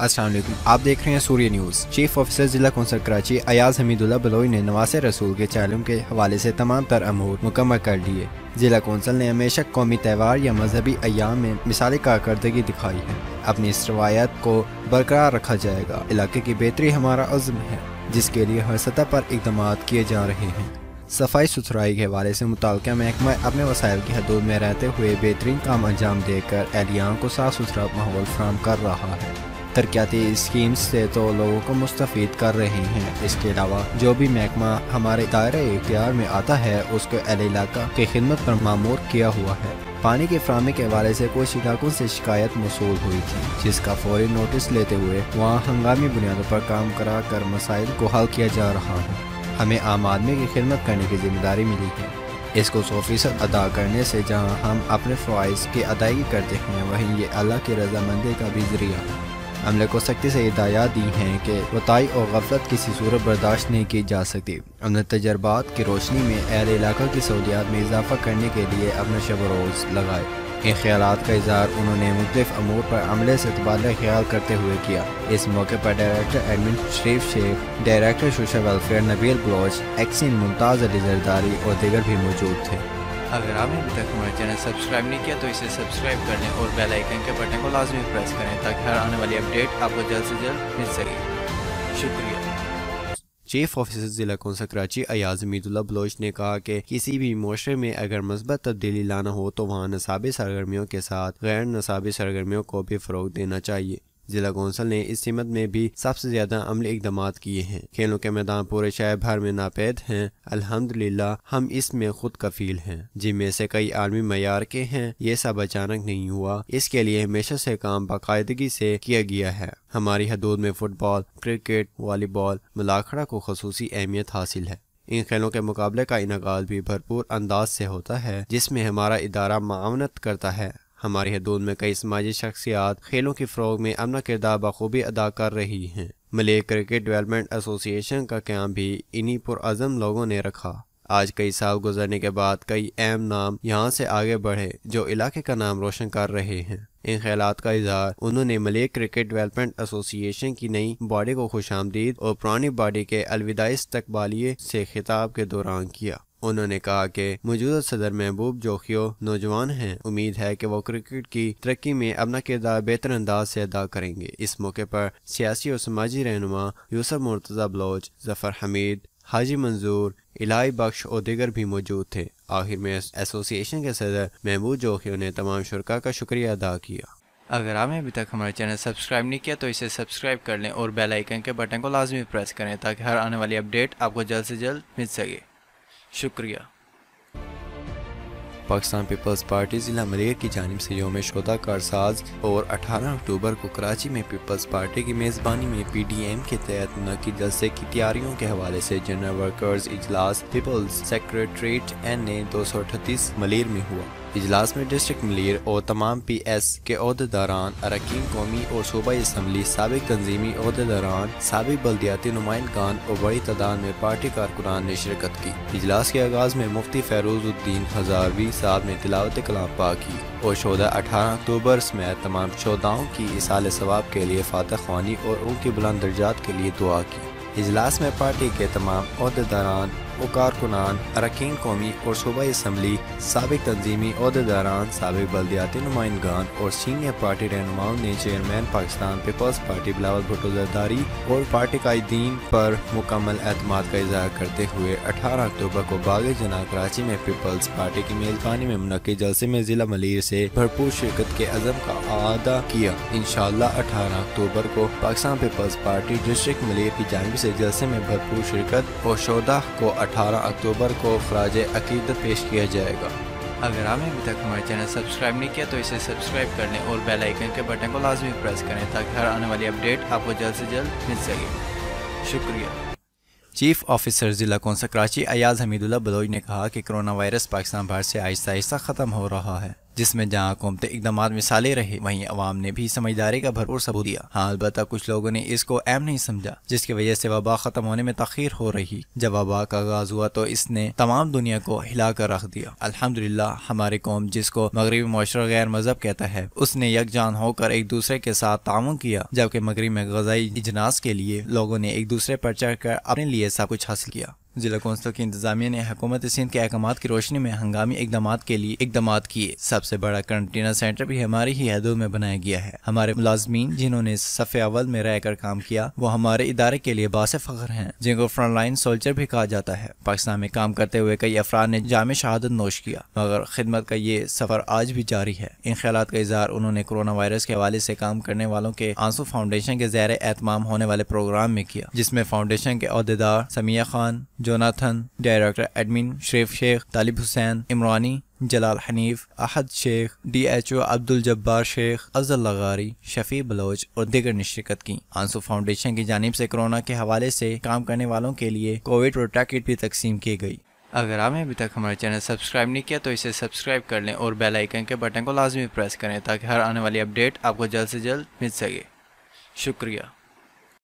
अस्सलाम वालेकुम, आप देख रहे हैं सूर्य न्यूज़। चीफ ऑफिसर ज़िला कौंसल कराची अयाज हमीदुल्लाह बलोई ने नवासे रसूल के चालम के हवाले से तमाम तर अमूर मुकम्मल कर लिए। ज़िला कौंसल ने हमेशा कौमी त्यौहार या मजहबी अय्याम में मिसाली कारकर्दगी दिखाई है। अपनी इस रवायत को बरकरार रखा जाएगा। इलाके की बेहतरी हमारा अज़्म है, जिसके लिए हर सतह पर इक़दाम किए जा रहे हैं। सफाई सुथराई के हवाले से मुताल्लिका महकमा अपने वसाइल की हदूद में रहते हुए बेहतरीन काम अंजाम देकर एहलियान को साफ सुथरा माहौल फराहम कर रहा है। तरक्याती स्कीम्स से तो लोगों को मुस्तफ़ीद कर रहे हैं। इसके अलावा जो भी महकमा हमारे दायरे इख्तियार में आता है उसको अहले इलाका की खिदमत पर मामूर किया हुआ है। पानी की फराहमी के हवाले से कुछ इलाकों से शिकायत मौसूल हुई थी, जिसका फौरी नोटिस लेते हुए वहाँ हंगामी बुनियादों पर काम करा कर मसाइल को हल किया जा रहा है। हमें आम आदमी की खिदमत करने की जिम्मेदारी मिली है। इसको 100% अदा करने से जहाँ हम अपने फ़वाइज़ की अदायगी करते हैं, वहीं ये अल्लाह की रज़ामंदी का भी ज़रिया है। अमले को सख्ती से हिदायत दी हैं कि कोताही और गफलत किसी सूरत बर्दाश्त नहीं की जा सकती। अपने तजर्बात की रोशनी में अहल इलाका की सहूलियात में इजाफा करने के लिए अपना शब रोज़ लगाए। इन ख्यालात का इज़हार उन्होंने मुख्तलिफ अमूर पर अमले से तबादला ख्याल करते हुए किया। इस मौके पर director admin Sharif Shaikh, director social welfare Nabeel Baloch, XEN Mumtaz Ali Zardari और दीगर भी मौजूद थे। अगर आपने अभी तक हमारा चैनल सब्सक्राइब नहीं किया तो इसे सब्सक्राइब कर लें और बेल आइकन के बटन को लाजमी प्रेस करें ताकि हर आने वाली अपडेट आपको जल्द से जल्द मिल सके। शुक्रिया। चीफ ऑफिसर ज़िला कौंसल कराची अयाज हमीदुल्लाह बलोच ने कहा कि किसी भी मुआशरे में अगर मस्बत तब्दीली लाना हो तो वहाँ नसाबी सरगर्मियों के साथ गैर नसाबी सरगर्मियों को भी फ़रोग़ देना चाहिए। ज़िला कौंसल ने इस सिमत में भी सबसे ज़्यादा अमली इक़दाम किए हैं। खेलों के मैदान पूरे शहर भर में नापैद हैं। अल्हम्दुलिल्लाह हम इसमें खुद कफ़ील हैं, जिनमें से कई आलमी मयार के हैं। ये सब अचानक नहीं हुआ, इसके लिए हमेशा से काम बाकायदगी से किया गया है। हमारी हदूद में फुटबॉल, क्रिकेट, वॉलीबॉल, मुलाखड़ा को ख़ुसूसी अहमियत हासिल है। इन खेलों के मुकाबले का इनेकाद भी भरपूर अंदाज से होता है, जिसमें हमारा इदारा मावनत करता है। हमारी हदूद में कई समाजी शख्सियात खेलों की फ़रोग़ में अपना किरदार बखूबी अदा कर रही हैं। मलय क्रिकेट डेवलपमेंट एसोसिएशन का क़याम भी इन्हीं पुरअज़म लोगों ने रखा। आज कई साल गुजरने के बाद कई अहम नाम यहाँ से आगे बढ़े जो इलाके का नाम रोशन कर रहे हैं। इन ख्यालात का इज़हार उन्होंने मलय क्रिकेट डेवलपमेंट एसोसिएशन की नई बॉडी को खुशामदीद और पुरानी बॉडी के अलविदाई इस्तकबालिये से खिताब के दौरान किया। उन्होंने कहा कि मौजूदा सदर महबूब जोखियो नौजवान हैं। उम्मीद है कि वो क्रिकेट की तरक्की में अपना किरदार बेहतर अंदाज से अदा करेंगे। इस मौके पर सियासी और समाजी रहनुमा यूसुफ मुर्तज़ा बलोच, जफ़र हमीद, हाजी मंजूर, इलाही बख्श और दीगर भी मौजूद थे। आखिर में एसोसिएशन के सदर महबूब जोखियो ने तमाम शुरका का शुक्रिया अदा किया। अगर आपने अभी तक हमारा चैनल सब्सक्राइब नहीं किया तो इसे सब्सक्राइब कर लें और बेल आइकन के बटन को लाजमी प्रेस करें ताकि हर आने वाली अपडेट आपको जल्द से जल्द मिल सके। शुक्रिया। पाकिस्तान पीपल्स पार्टी ज़िला मलिर की जानिब से यौम शोदा कारसाज और 18 अक्टूबर को कराची में पीपल्स पार्टी की मेज़बानी में PDM के तहत मुनक़िद जलसे की तैयारियों के हवाले से जनरल वर्कर्स इजलास पीपल्स सेक्रेटरीट NA 238 मलिर में हुआ। इजलास में डिस्ट्रिक्ट मलिर और तमाम PS के ओहदेदारान, अरकान कौमी और सूबाई असम्बली, साबिक तंजीमी ओहदेदारान, साबिक बल्दियाती नुमाइंदगान और बड़ी तादाद में पार्टी कारकुनान ने शिरकत की। इजलास के आगाज़ में मुफ्ती फ़ैरूज़ुद्दीन हज़ारवी साहब ने तिलावत कलाम पाक की और शोदा 18 अक्टूबर समेत तमाम शोदाओं की इसाले सवाब के लिए फातह ख्वानी और उनकी बुलंद दर्जात के लिए दुआ की। इजलास में पार्टी के तमाम ओहदेदारान और कारकुनान, अरकान कौमी और सूबाई असम्बली, साबिक तंजीमी ओहदेदारान, साबिक बल्दियाती नुमाइंदगान और सीनियर पार्टी रहनुमाओं ने chairman Pakistan Peoples Party Bilawal Bhutto Zardari और पार्टी कायदीन पर मुकम्मल एतमाद का इज़हार करते हुए 18 अक्टूबर को बाग जना कराची में पीपल्स पार्टी की मेज़बानी में मुनक़िद जलसे में ज़िला मलिर से भरपूर शिरकत के अज़म का आदा किया। इंशाअल्लाह 18 अक्टूबर को Pakistan Peoples Party district Malir की जानिब से जलसे में भरपूर शिरकत और शोदा को 18 अक्टूबर को खराज अकीदत पेश किया जाएगा। अगर आपने अभी तक हमारा चैनल सब्सक्राइब नहीं किया तो इसे सब्सक्राइब कर लें और बेल आइकन के बटन को लाजमी प्रेस करें ताकि हर आने वाली अपडेट आपको जल्द से जल्द मिल सके। शुक्रिया। चीफ ऑफिसर ज़िला कौंसल कराची अयाज हमीदुल्लाह बलोच ने कहा कि कोरोना वायरस पाकिस्तान भर से आहिस्ता आहिस्ता ख़त्म हो रहा है। جس میں جہاں حکومتی اقدامات مثالیں رہے وہیں عوام نے بھی سمجھداری کا بھرپور ثبوت دیا۔ ہاں البتہ کچھ لوگوں نے اس کو اہم نہیں سمجھا، جس کی وجہ سے وبا ختم ہونے میں تاخیر ہو رہی۔ جب وبا کا آغاز ہوا تو اس نے تمام دنیا کو ہلا کر رکھ دیا۔ الحمدللہ ہماری قوم، جس کو مغربی معاشرہ غیر مذہب کہتا ہے، اس نے یکجان ہو کر ایک دوسرے کے ساتھ تعاون کیا، جبکہ مغرب میں غذائی اجناس کے لیے لوگوں نے ایک دوسرے پر چڑھ کر اپنے لیے سب کچھ حاصل کیا۔ ضلع کونسل کی انتظامیہ نے حکومت سندھ کے احکامات کی روشنی میں ہنگامی اقدامات کے لیے اقدامات کیے۔ سب سے بڑا کرنٹینا سینٹر بھی ہماری ہی حدود میں بنایا گیا ہے۔ ہمارے ملازمین جنہوں نے صف اول میں رہ کر کام کیا وہ ہمارے ادارے کے لیے باعث فخر ہیں، جن کو فرنٹ لائن سولجر بھی کہا جاتا ہے۔ پاکستان میں کام کرتے ہوئے کئی افراد نے جام شہادت نوش کیا، مگر خدمت کا یہ سفر آج بھی جاری ہے۔ ان خیالات کا اظہار انہوں نے کورونا وائرس کے حوالے سے کام کرنے والوں کے آنسو فاؤنڈیشن کے زیر اہتمام ہونے والے پروگرام میں کیا، جس میں فاؤنڈیشن کے عہدیدار Sumaiya Khan, Jonathan, director admin Sharif Shaikh, Talib حسین عمرانی، جلال حنیف، احد شیخ، ڈی ایچ او عبد الجبار شیخ، افضل لغاری، شفیع بلوچ اور دیگر نے شرکت کی۔ آنسو فاؤنڈیشن کی جانب سے کورونا کے حوالے سے کام کرنے والوں کے لیے کووڈ پروٹیکٹ کٹ بھی تقسیم کی گئی۔ اگر آپ نے ابھی تک ہمارے چینل سبسکرائب نہیں کیا تو اسے سبسکرائب کر لیں اور بیل آئیکن کے بٹن کو لازمی پریس کریں تاکہ ہر آنے والی اپڈیٹ آپ کو جلد سے جلد مل سکے۔ شکریہ۔